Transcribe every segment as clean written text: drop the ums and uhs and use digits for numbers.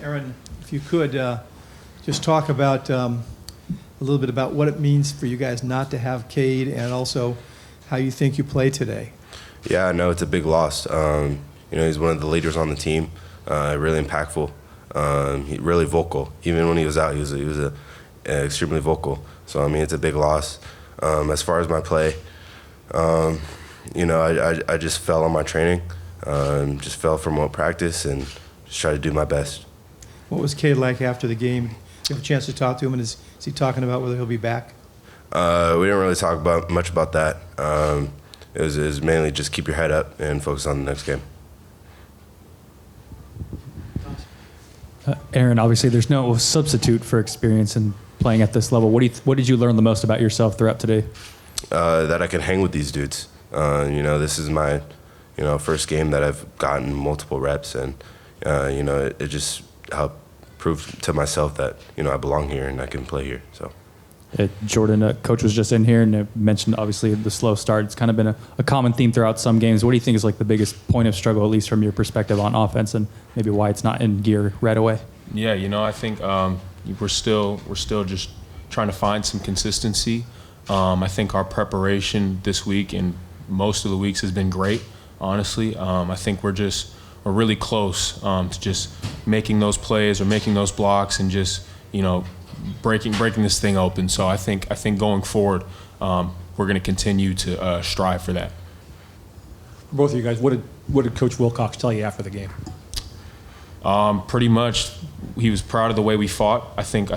Aaron, if you could just talk about a little bit about what it means for you guys not to have Cade, and also how you think you play today. Yeah, no, it's a big loss. He's one of the leaders on the team, really impactful, really vocal. Even when he was out, he was extremely vocal. So, I mean, it's a big loss. As far as my play, I just fell on my training, just fell from what practice, and just tried to do my best. What was Cade like after the game? Did you have a chance to talk to him, and is he talking about whether he'll be back? We didn't really talk much about that. It was mainly just keep your head up and focus on the next game. Aaron, obviously there's no substitute for experience in playing at this level. What did you learn the most about yourself throughout today? That I can hang with these dudes. This is my, first game that I've gotten multiple reps, and it just helped prove to myself that I belong here and I can play here. So. Jordan, coach was just in here and mentioned obviously the slow start. It's kind of been a common theme throughout some games. What do you think is like the biggest point of struggle, at least from your perspective on offense, and maybe why it's not in gear right away? Yeah, I think we're still just trying to find some consistency. I think our preparation this week and most of the weeks has been great, honestly. I think we're really close to just making those plays or making those blocks and just, breaking this thing open. So I think going forward, we're going to continue to strive for that. For both of you guys, what did Coach Wilcox tell you after the game? Pretty much, he was proud of the way we fought. I think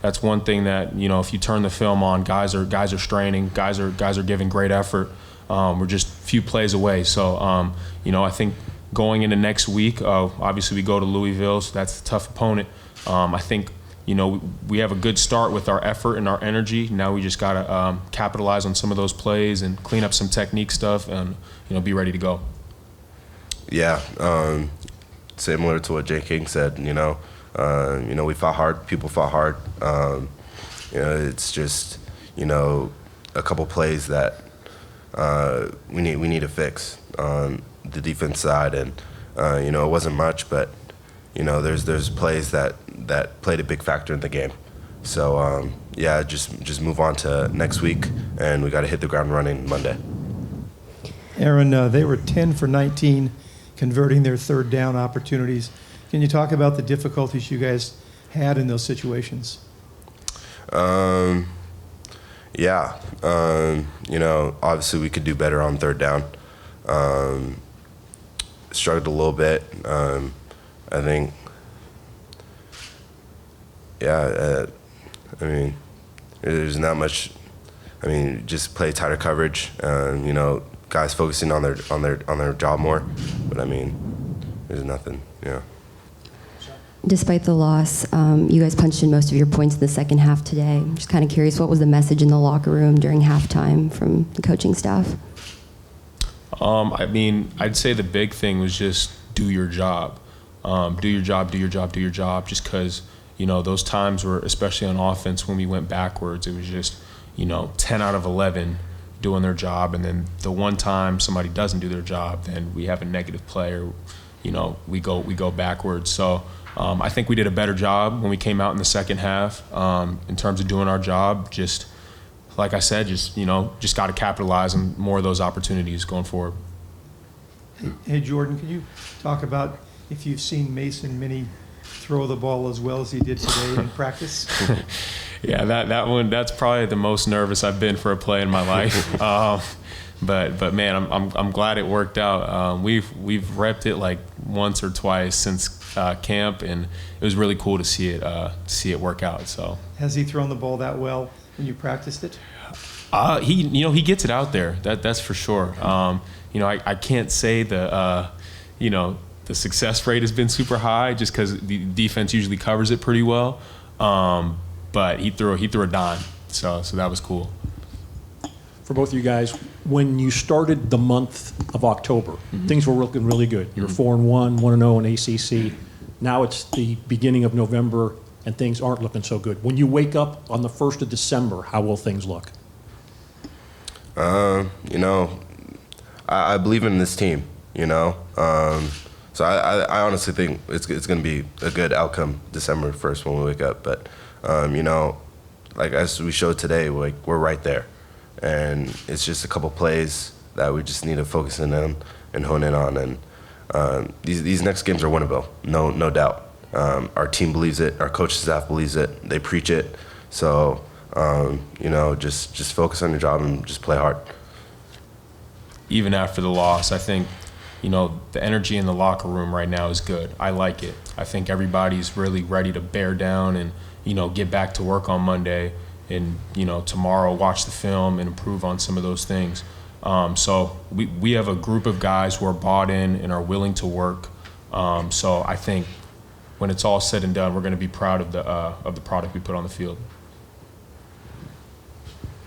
that's one thing that if you turn the film on, guys are straining, guys are giving great effort. We're just a few plays away. So I think going into next week, obviously we go to Louisville, so that's a tough opponent. I think we have a good start with our effort and our energy. Now we just got to capitalize on some of those plays and clean up some technique stuff and, be ready to go. Yeah, similar to what Jay King said, we fought hard, people fought hard. It's just, a couple plays that we need to fix on the defense side. And, it wasn't much, but, there's plays that played a big factor in the game. So, just move on to next week, and we got to hit the ground running Monday. Aaron, they were 10 for 19, converting their third down opportunities. Can you talk about the difficulties you guys had in those situations? Obviously we could do better on third down. Struggled a little bit. I think, there's not much. Just play tighter coverage. Guys focusing on their job more. But there's nothing. Yeah. Despite the loss, you guys punched in most of your points in the second half today. I'm just kind of curious, what was the message in the locker room during halftime from the coaching staff? I'd say the big thing was just do your job. Do your job, just because, those times were, especially on offense, when we went backwards, it was just, 10 out of 11 doing their job. And then the one time somebody doesn't do their job, then we have a negative play or, we go backwards. So I think we did a better job when we came out in the second half in terms of doing our job. Just like I said, just got to capitalize on more of those opportunities going forward. Hey, Jordan, can you talk about if you've seen Mason Minnie throw the ball as well as he did today in practice? Yeah, that one, that's probably the most nervous I've been for a play in my life. But man, I'm glad it worked out. We've repped it like once or twice since camp, and it was really cool to see it work out. So has he thrown the ball that well when you practiced it? He gets it out there. That's for sure. I can't say the success rate has been super high just because the defense usually covers it pretty well. But he threw a dime, so that was cool. For both of you guys, when you started the month of October, things were looking really good. You were 4-1, 1-0 in ACC. Now it's the beginning of November, and things aren't looking so good. When you wake up on the 1st of December, how will things look? I believe in this team. So I honestly think it's going to be a good outcome December 1st when we wake up. But, you know, like as we showed today, like we're right there. And it's just a couple plays that we just need to focus in on and hone in on. And these next games are winnable, no doubt. Our team believes it. Our coaching staff believes it. They preach it. So, you know, just focus on your job and just play hard. Even after the loss, I think, you know, the energy in the locker room right now is good. I like it. I think everybody's really ready to bear down and, you know, get back to work on Monday and, you know, tomorrow watch the film and improve on some of those things. So we have a group of guys who are bought in and are willing to work. So I think when it's all said and done, we're going to be proud of the product we put on the field.